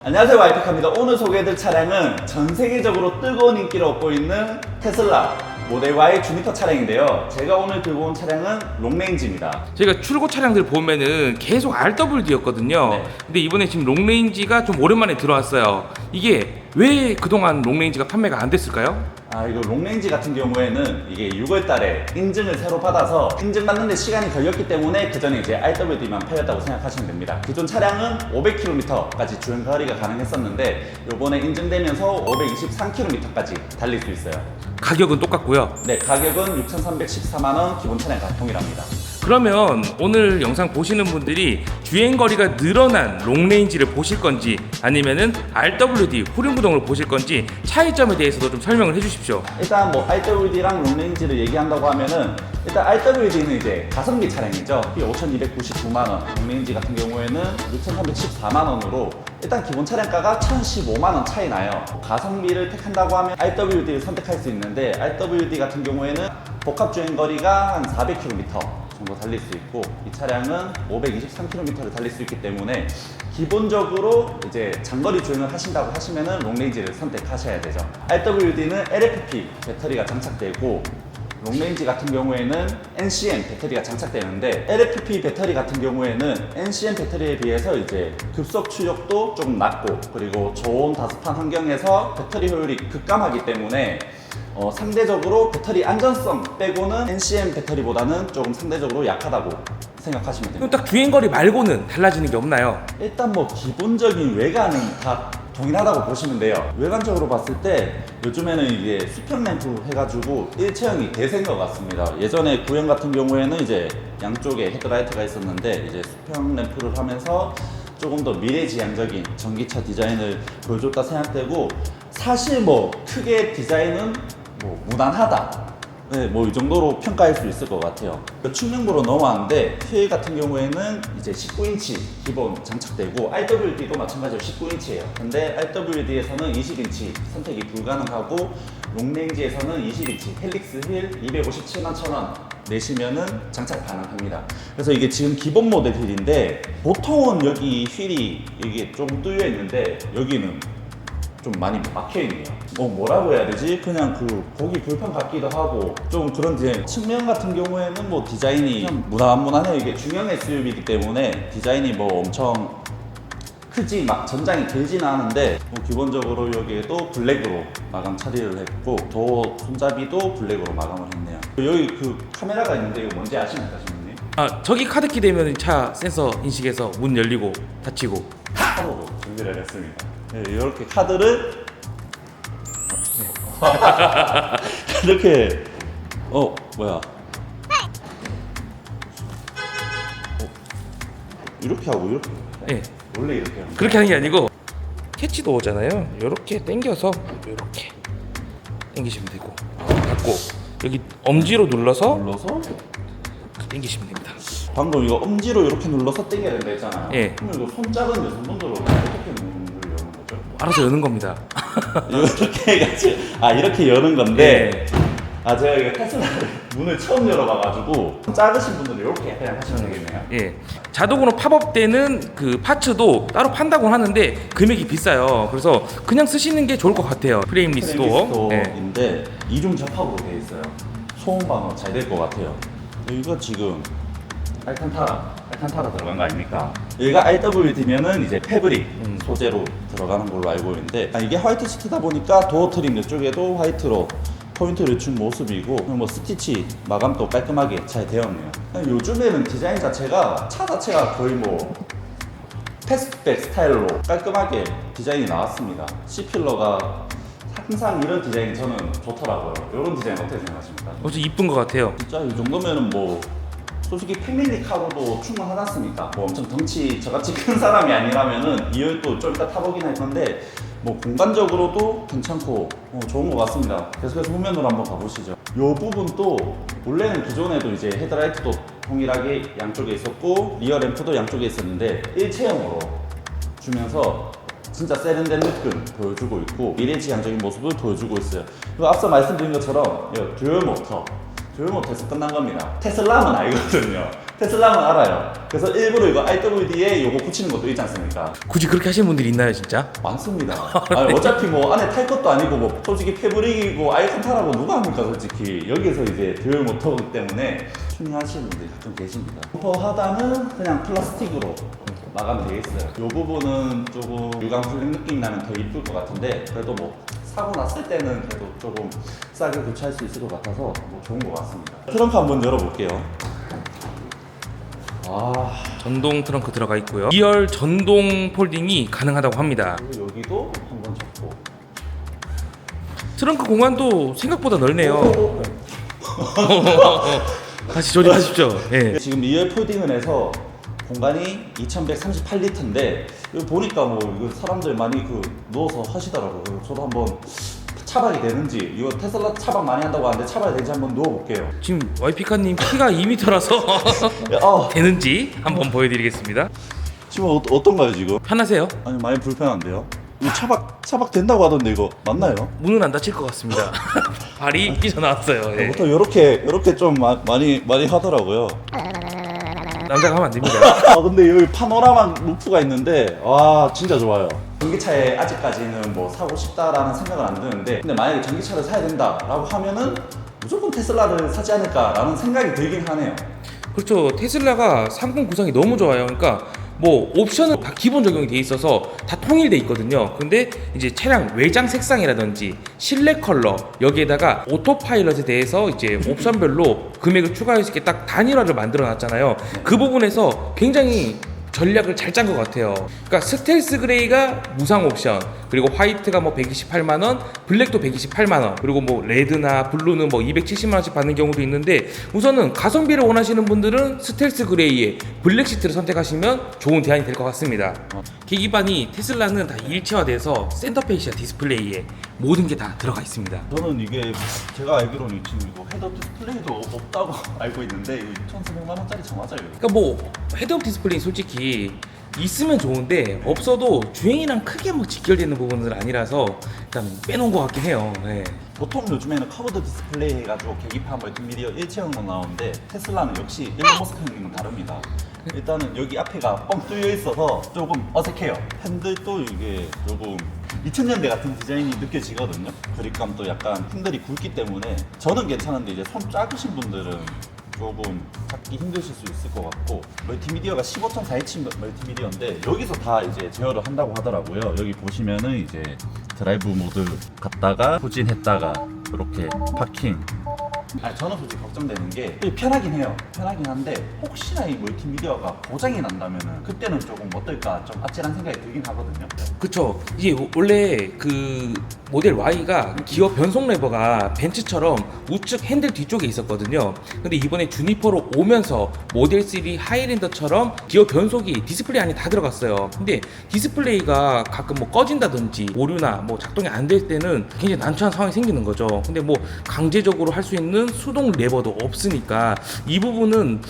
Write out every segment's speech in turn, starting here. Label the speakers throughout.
Speaker 1: 안녕하세요, 와이프카입니다. 오늘 소개해드릴 차량은 전 세계적으로 뜨거운 인기를 얻고 있는 테슬라 모델 Y 주니퍼 차량인데요. 제가 오늘 들고 온 차량은 롱레인지입니다.
Speaker 2: 저희가 출고 차량들 보면은 계속 RWD였거든요.
Speaker 1: 네.
Speaker 2: 근데 이번에 지금 롱레인지가 좀 오랜만에 들어왔어요. 이게 왜 그동안 롱레인지가 판매가 안 됐을까요?
Speaker 1: 이거 롱레인지 같은 경우에는 이게 6월 달에 인증을 새로 받아서 인증받는데 시간이 걸렸기 때문에 그 전에 이제 RWD만 팔렸다고 생각하시면 됩니다. 기존 차량은 500km까지 주행 거리가 가능했었는데 이번에 인증되면서 523km까지 달릴 수 있어요.
Speaker 2: 가격은 똑같고요.
Speaker 1: 네, 가격은 6,314만원, 기본 차량 동일합니다.
Speaker 2: 그러면 오늘 영상 보시는 분들이 주행거리가 늘어난 롱레인지를 보실 건지 아니면은 RWD 후륜구동을 보실 건지 차이점에 대해서도 좀 설명을 해주십시오.
Speaker 1: 일단 뭐 RWD랑 롱레인지를 얘기한다고 하면은 일단 RWD는 이제 가성비 차량이죠. 5,299만원, 롱레인지 같은 경우에는 6,314만원으로 일단 기본 차량가가 1,015만원 차이 나요. 가성비를 택한다고 하면 RWD를 선택할 수 있는데 RWD 같은 경우에는 복합 주행거리가 한 400km 정도 달릴 수 있고 이 차량은 523km를 달릴 수 있기 때문에 기본적으로 이제 장거리 주행을 하신다고 하시면은 롱레인지를 선택하셔야 되죠. RWD는 LFP 배터리가 장착되고 롱레인지 같은 경우에는 NCM 배터리가 장착되는데 LFP 배터리 같은 경우에는 NCM 배터리에 비해서 이제 급속 출력도 좀 낮고 그리고 저온 다습한 환경에서 배터리 효율이 급감하기 때문에 상대적으로 배터리 안전성 빼고는 NCM 배터리보다는 조금 상대적으로 약하다고 생각하시면
Speaker 2: 그럼
Speaker 1: 됩니다.
Speaker 2: 딱 주행거리 말고는 달라지는 게 없나요?
Speaker 1: 일단 뭐 기본적인 외관은 다 동일하다고 보시면 돼요. 외관적으로 봤을 때 요즘에는 이게 수평 램프 해가지고 일체형이 대세인 것 같습니다. 예전에 구형 같은 경우에는 이제 양쪽에 헤드라이트가 있었는데 이제 수평 램프를 하면서 조금 더 미래지향적인 전기차 디자인을 보여줬다 생각되고 사실 뭐 크게 디자인은 뭐 무난하다. 네, 뭐 이 정도로 평가할 수 있을 것 같아요. 충전부로 넘어왔는데 휠 같은 경우에는 이제 19인치 기본 장착되고 RWD도 마찬가지로 19인치예요. 근데 RWD에서는 20인치 선택이 불가능하고 롱레인지에서는 20인치 헬릭스 휠 257만 1,000원 내시면은 장착 가능합니다. 그래서 이게 지금 기본 모델 휠인데 보통은 여기 휠이 이게 좀 뚫려 있는데 여기는 좀 많이 막혀있네요. 뭐라고 해야 되지? 그냥 그 보기 불편 같기도 하고 좀 그런 디자인. 측면 같은 경우에는 뭐 디자인이 그냥 무난무난해요. 이게 중형 SUV이기 때문에 디자인이 뭐 엄청 크지 막 전장이 길지는 않은데 뭐 기본적으로 여기에도 블랙으로 마감 처리를 했고 도어 손잡이도 블랙으로 마감을 했네요. 여기 그 카메라가 있는데 이거 뭔지 아십니까, 신부님?
Speaker 2: 저기 카드키 되면 차 센서 인식해서 문 열리고 닫히고
Speaker 1: 카드로 준비를 했습니다. 네, 이렇게 카드를 이렇게 뭐야 이렇게 하고 이렇게
Speaker 2: 네.
Speaker 1: 원래 이렇게 하는
Speaker 2: 그렇게 하는 게 아니고 캐치도 오잖아요. 이렇게 당겨서 이렇게 당기시면 되고 닫고 여기 엄지로 눌러서
Speaker 1: 눌러서
Speaker 2: 당기시면 됩니다.
Speaker 1: 방금 이거 엄지로 이렇게 눌러서 당겨야 된다 했잖아요.
Speaker 2: 예.
Speaker 1: 그럼 이거 손 작은 여성분들은 어떻게 문을 여는 거죠?
Speaker 2: 알아서 여는 겁니다.
Speaker 1: 이렇게 해가지고 이렇게 여는 건데
Speaker 2: 예.
Speaker 1: 제가 이거 테슬라를 문을 처음 열어봐가지고 작으신 분들은 이렇게 그냥 하시면 되겠네요.
Speaker 2: 예. 자동으로 팝업되는 그 파츠도 따로 판다고 하는데 금액이 비싸요. 그래서 그냥 쓰시는 게 좋을 것 같아요. 프레임리스도. 예.
Speaker 1: 프레임리스토인데 이중 접합으로 되어 있어요. 소음 방어 잘 될 것 같아요. 여기가 지금 알칸타라 들어간 거 아닙니까? 여기가 RWD면은 이제 패브릭 소재로 들어가는 걸로 알고 있는데 이게 화이트 시트다 보니까 도어 트림 이쪽에도 화이트로 포인트를 준 모습이고 뭐 스티치 마감도 깔끔하게 잘 되었네요. 요즘에는 디자인 자체가 차 자체가 거의 뭐 패스트백 스타일로 깔끔하게 디자인이 나왔습니다. C필러가 항상 이런 디자인 저는 좋더라고요. 이런 디자인 어떻게 생각하십니까?
Speaker 2: 아주 이쁜 것 같아요.
Speaker 1: 진짜 이 정도면은 뭐 솔직히 패밀리 카로도 충분하지 않습니까? 뭐 엄청 덩치 저같이 큰 사람이 아니라면은 2열도 좀 이따 타보긴 할 건데 뭐 공간적으로도 괜찮고 좋은 것 같습니다. 계속해서 후면으로 한번 가보시죠. 이 부분도 원래는 기존에도 이제 헤드라이트도 동일하게 양쪽에 있었고 리어 램프도 양쪽에 있었는데 일체형으로 주면서 진짜 세련된 느낌 보여주고 있고 미래지향적인 모습을 보여주고 있어요. 그리고 앞서 말씀드린 것처럼 듀얼 교육 못해서 끝난 겁니다. 테슬라는 알거든요. 테슬라는 알아요. 그래서 일부러 이거 RWD에 요거 붙이는 것도 있지 않습니까?
Speaker 2: 굳이 그렇게 하시는 분들이 있나요, 진짜?
Speaker 1: 많습니다. 아니, 어차피 뭐 안에 탈 것도 아니고 뭐 솔직히 패브릭이고 아이콘 타라고 누가 합니까 솔직히. 여기서 이제 듀얼 모터이기 때문에 튜닝하시는 분들이 가끔 계십니다. 슈퍼 하단은 그냥 플라스틱으로 마감이 되어 있어요. 이 부분은 조금 유광 블랙 느낌이 나면 더 이쁠 것 같은데 그래도 뭐 사고 났을 때는 그래도 조금 싸게 교체할 수 있을 것 같아서 뭐 좋은 것 같습니다. 트렁크 한번 열어볼게요. 아,
Speaker 2: 전동 트렁크 들어가 있고요. 2열 전동 폴딩이 가능하다고 합니다.
Speaker 1: 그리고 여기도 한번 접고.
Speaker 2: 트렁크 공간도 생각보다 넓네요.
Speaker 1: 오.
Speaker 2: 다시 조립하십시오. 예.
Speaker 1: 지금 2열 폴딩을 해서 공간이 2138리터인데 여기 보니까 뭐 이거 사람들 많이 그 누워서 하시더라고요. 그래서 저도 한번 차박이 되는지 이거 테슬라 차박 많이 한다고 하는데 차박이 되는지 한번 누워볼게요.
Speaker 2: 지금 와이피카님 키가 2m라서 되는지 한번 보여드리겠습니다.
Speaker 1: 지금 어떤가요 지금?
Speaker 2: 편하세요?
Speaker 1: 아니 많이 불편한데요? 이거 차박 된다고 하던데 이거 맞나요?
Speaker 2: 문은 안 닫힐 것 같습니다. 발이 삐져나왔어요. 예.
Speaker 1: 보통 이렇게 좀 많이 하더라고요.
Speaker 2: 남자가 하면 안 됩니다.
Speaker 1: 아 근데 여기 파노라마 루프가 있는데 와 진짜 좋아요. 전기차에 아직까지는 뭐 사고 싶다라는 생각은 안 드는데 근데 만약에 전기차를 사야 된다라고 하면은 무조건 테슬라를 사지 않을까라는 생각이 들긴 하네요.
Speaker 2: 그렇죠. 테슬라가 상품 구성이 너무 좋아요. 그러니까 뭐 옵션은 다 기본 적용이 돼 있어서 다 통일돼 있거든요. 근데 이제 차량 외장 색상이라든지 실내 컬러 여기에다가 오토파일럿에 대해서 이제 옵션별로 금액을 추가할 수 있게 딱 단일화를 만들어 놨잖아요. 그 부분에서 굉장히 전략을 잘 짠 것 같아요. 그러니까 스텔스 그레이가 무상 옵션, 그리고 화이트가 뭐 128만 원, 블랙도 128만 원, 그리고 뭐 레드나 블루는 뭐 270만 원씩 받는 경우도 있는데 우선은 가성비를 원하시는 분들은 스텔스 그레이에 블랙 시트를 선택하시면 좋은 대안이 될 것 같습니다. 계기판이 테슬라는 다 일체화돼서 센터페시아 디스플레이에 모든 게 다 들어가 있습니다.
Speaker 1: 저는 이게 제가 알기로는 지금 이거 헤드업 디스플레이도 없다고 알고 있는데 이거 6,400만 원짜리 저 맞아요?
Speaker 2: 그러니까 뭐 헤드업 디스플레이 솔직히 있으면 좋은데 없어도 주행이랑 크게 뭐 직결되는 부분은 아니라서 일단 빼놓은 것 같긴 해요. 네.
Speaker 1: 보통 요즘에는 커브드 디스플레이 해가지고 계기판 멀티미디어 일체형으로 나오는데 테슬라는 역시 일론 머스크 형님은 다릅니다. 일단은 여기 앞에가 뻥 뚫려 있어서 조금 어색해요. 핸들도 이게 조금 2000년대 같은 디자인이 느껴지거든요. 그립감도 약간 핸들이 굵기 때문에 저는 괜찮은데 이제 손 작으신 분들은 조금 잡기 힘드실 수 있을 것 같고 멀티미디어가 15.4인치 멀티미디어인데 여기서 다 이제 제어를 한다고 하더라고요. 여기 보시면은 이제 드라이브 모드 갔다가 후진했다가 이렇게 파킹. 저는 솔직히 걱정되는 게 편하긴 해요. 편하긴 한데 혹시나 이 멀티미디어가 고장이 난다면은 그때는 조금 어떨까 좀 아찔한 생각이 들긴 하거든요.
Speaker 2: 그쵸. 이게 원래 그 모델 Y가 기어 변속 레버가 벤츠처럼 우측 핸들 뒤쪽에 있었거든요. 근데 이번에 주니퍼로 오면서 모델 3 하이랜더처럼 기어 변속이 디스플레이 안에 다 들어갔어요. 근데 디스플레이가 가끔 뭐 꺼진다든지 오류나 뭐 작동이 안 될 때는 굉장히 난처한 상황이 생기는 거죠. 근데 뭐 강제적으로 할 수 있는 수동 레버도 없으니까 이 부분은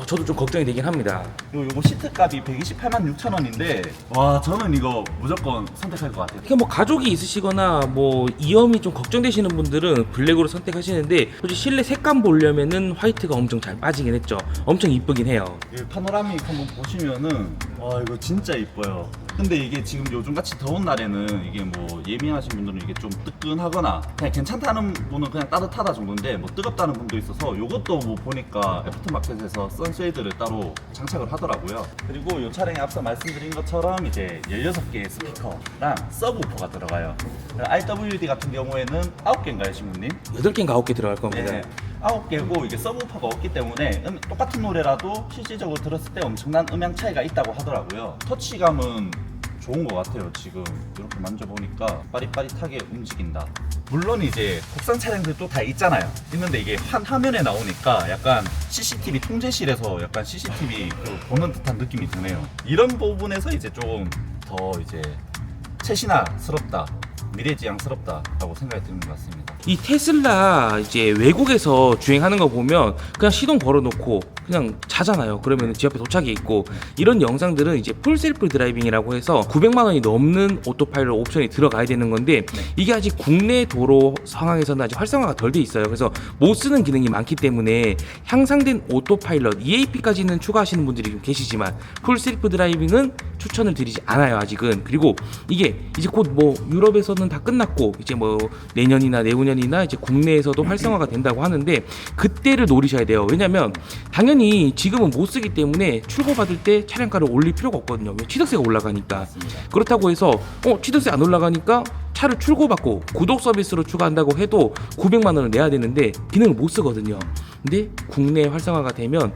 Speaker 2: 저도 좀 걱정이 되긴 합니다.
Speaker 1: 요거 시트 값이 128만 6천 원인데 와 저는 이거 무조건 선택할 것 같아요.
Speaker 2: 그러니까 뭐 가족이 있으시거나 뭐 이염이 좀 걱정되시는 분들은 블랙으로 선택하시는데 솔직히 실내 색감 보려면은 화이트가 엄청 잘 빠지긴 했죠. 엄청 이쁘긴 해요.
Speaker 1: 이 파노라믹 한번 보시면은 와 이거 진짜 이뻐요. 근데 이게 지금 요즘같이 더운 날에는 이게 뭐 예민하신 분들은 이게 좀 뜨끈하거나 그냥 괜찮다는 분은 그냥 따뜻하다 정도인데 뭐 뜨겁다는 분도 있어서 요것도 뭐 보니까 애프터마켓에서 선쉐이드를 따로 장착을 하더라고요. 그리고 이 차량에 앞서 말씀드린 것처럼 이제 16개의 스피커랑 서브우퍼가 들어가요. RWD 같은 경우에는 9개인가요 신부님?
Speaker 2: 8개인가 9개 들어갈 겁니다.
Speaker 1: 네. 9개고 이게 서브우퍼가 없기 때문에 똑같은 노래라도 실질적으로 들었을 때 엄청난 음향 차이가 있다고 하더라고요. 터치감은 좋은 것 같아요. 지금 이렇게 만져보니까 빠릿빠릿하게 움직인다. 물론 이제 국산 차량들도 다 있잖아요. 있는데 이게 한 화면에 나오니까 약간 CCTV 통제실에서 약간 CCTV 보는 듯한 느낌이 드네요. 이런 부분에서 이제 조금 더 이제 최신화스럽다, 미래지향스럽다라고 생각이 드는 것 같습니다.
Speaker 2: 이 테슬라 이제 외국에서 주행하는 거 보면 그냥 시동 걸어놓고 그냥 자잖아요. 그러면 집 앞에 도착해 있고 이런 영상들은 이제 풀셀프 드라이빙이라고 해서 900만 원이 넘는 오토파일럿 옵션이 들어가야 되는 건데 이게 아직 국내 도로 상황에서는 아직 활성화가 덜 돼 있어요. 그래서 못 쓰는 기능이 많기 때문에 향상된 오토파일럿 EAP까지는 추가하시는 분들이 좀 계시지만 풀셀프 드라이빙은 추천을 드리지 않아요 아직은. 그리고 이게 이제 곧 뭐 유럽에서는 다 끝났고 이제 뭐 내년이나 내후년이나 이제 국내에서도 활성화가 된다고 하는데 그때를 노리셔야 돼요. 왜냐면 당연히 지금은 못 쓰기 때문에 출고받을 때 차량가를 올릴 필요가 없거든요. 왜? 취득세가 올라가니까.
Speaker 1: 맞습니다.
Speaker 2: 그렇다고 해서 취득세 안 올라가니까 차를 출고받고 구독 서비스로 추가한다고 해도 900만 원을 내야 되는데 기능을 못 쓰거든요. 근데 국내 활성화가 되면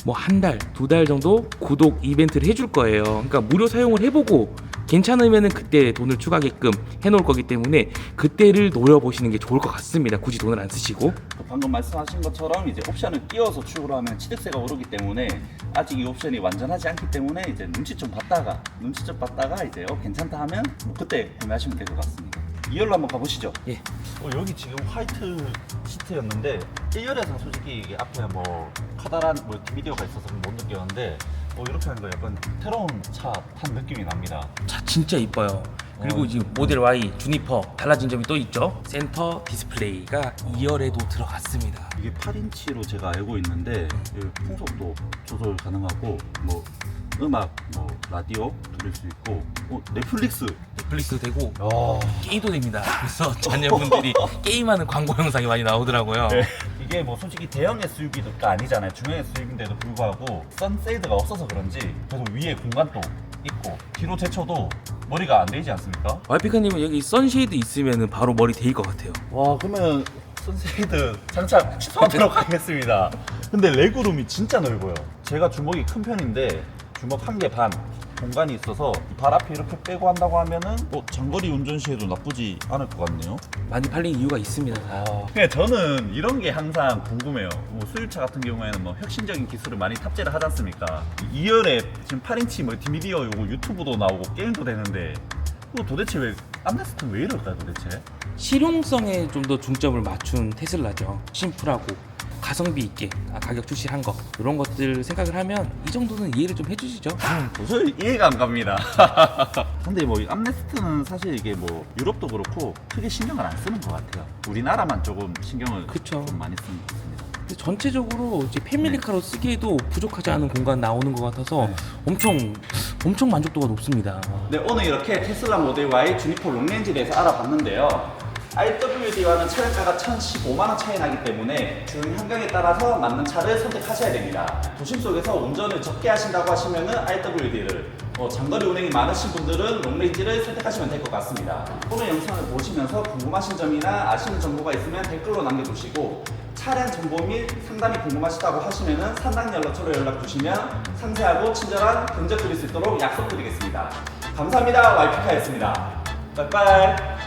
Speaker 2: 뭐 한 달, 두 달 정도 구독 이벤트를 해줄 거예요. 그러니까 무료 사용을 해보고 괜찮으면은 그때 돈을 추가하게끔 해놓을 거기 때문에 그때를 노려보시는 게 좋을 것 같습니다. 굳이 돈을 안 쓰시고.
Speaker 1: 방금 말씀하신 것처럼 이제 옵션을 띄워서 출고를 하면 취득세가 오르기 때문에 아직 이 옵션이 완전하지 않기 때문에 이제 눈치 좀 봤다가 이제 괜찮다 하면 뭐 그때 구매하시면 될 것 같습니다. 2열로 한번 가보시죠.
Speaker 2: 예.
Speaker 3: 여기 지금 화이트 시트였는데 1열에서는 솔직히 이게 앞에 뭐 커다란 미디어가 있어서 못 느꼈는데 이렇게 하니까 약간 새로운 차 탄 느낌이 납니다.
Speaker 2: 차 진짜 이뻐요. 그리고 지금 모델 Y 주니퍼 달라진 점이 또 있죠. 센터 디스플레이가 2열에도 들어갔습니다.
Speaker 1: 이게 8인치로 제가 알고 있는데 풍속도 조절 가능하고 뭐 음악, 뭐 라디오 들을 수 있고 넷플릭스
Speaker 2: 넷플릭스 되고 게임도 됩니다. 그래서 자녀분들이 게임하는 광고 영상이 많이 나오더라고요.
Speaker 1: 네. 이게 뭐 솔직히 대형 SUV가 아니잖아요. 중형 SUV인데도 불구하고 선세이드가 없어서 그런지 계속 위에 공간도 있고 뒤로 제쳐도 머리가 안 데이지 않습니까?
Speaker 2: 와이피카님은 여기 선쉐이드 있으면 바로 머리 데일 것 같아요.
Speaker 1: 와 그러면 선세이드 장착 취소하도록 하겠습니다. 근데 레그룸이 진짜 넓어요. 제가 주먹이 큰 편인데 주먹 1개 반 공간이 있어서 발 앞에 이렇게 빼고 한다고 하면은 장거리 운전 시에도 나쁘지 않을 것 같네요.
Speaker 2: 많이 팔린 이유가 있습니다.
Speaker 1: 그냥 저는 이런 게 항상 궁금해요. 뭐 수입차 같은 경우에는 뭐 혁신적인 기술을 많이 탑재를 하지 않습니까? 2열에 지금 8인치 멀티미디어 요거 유튜브도 나오고 게임도 되는데 도대체 왜 암레스트는 왜 이럴까요 도대체?
Speaker 2: 실용성에 좀 더 중점을 맞춘 테슬라죠. 심플하고 가성비 있게 가격 출시한 거 이런 것들 생각을 하면 이 정도는 이해를 좀 해주시죠.
Speaker 1: 도저히 이해가 안 갑니다. 근데 뭐 암레스트는 사실 이게 뭐 유럽도 그렇고 크게 신경을 안 쓰는 것 같아요. 우리나라만 조금 신경을
Speaker 2: 그쵸.
Speaker 1: 좀 많이 쓰는 것 같습니다.
Speaker 2: 근데 전체적으로 이제 패밀리카로 쓰기에도 부족하지 않은 공간 나오는 것 같아서 엄청 만족도가 높습니다.
Speaker 1: 네, 오늘 이렇게 테슬라 모델 Y 주니퍼 롱레인지에 대해서 알아봤는데요. RWD와는 차량가가 1,015만 원 차이 나기 때문에 주행 환경에 따라서 맞는 차를 선택하셔야 됩니다. 도심 속에서 운전을 적게 하신다고 하시면은 RWD를, 장거리 운행이 많으신 분들은 롱레인지를 선택하시면 될 것 같습니다. 오늘 영상을 보시면서 궁금하신 점이나 아시는 정보가 있으면 댓글로 남겨주시고 차량 정보 및 상담이 궁금하시다고 하시면은 상담 연락처로 연락 주시면 상세하고 친절한 견적 드릴 수 있도록 약속드리겠습니다. 감사합니다. 와이피카였습니다. 빠이빠이.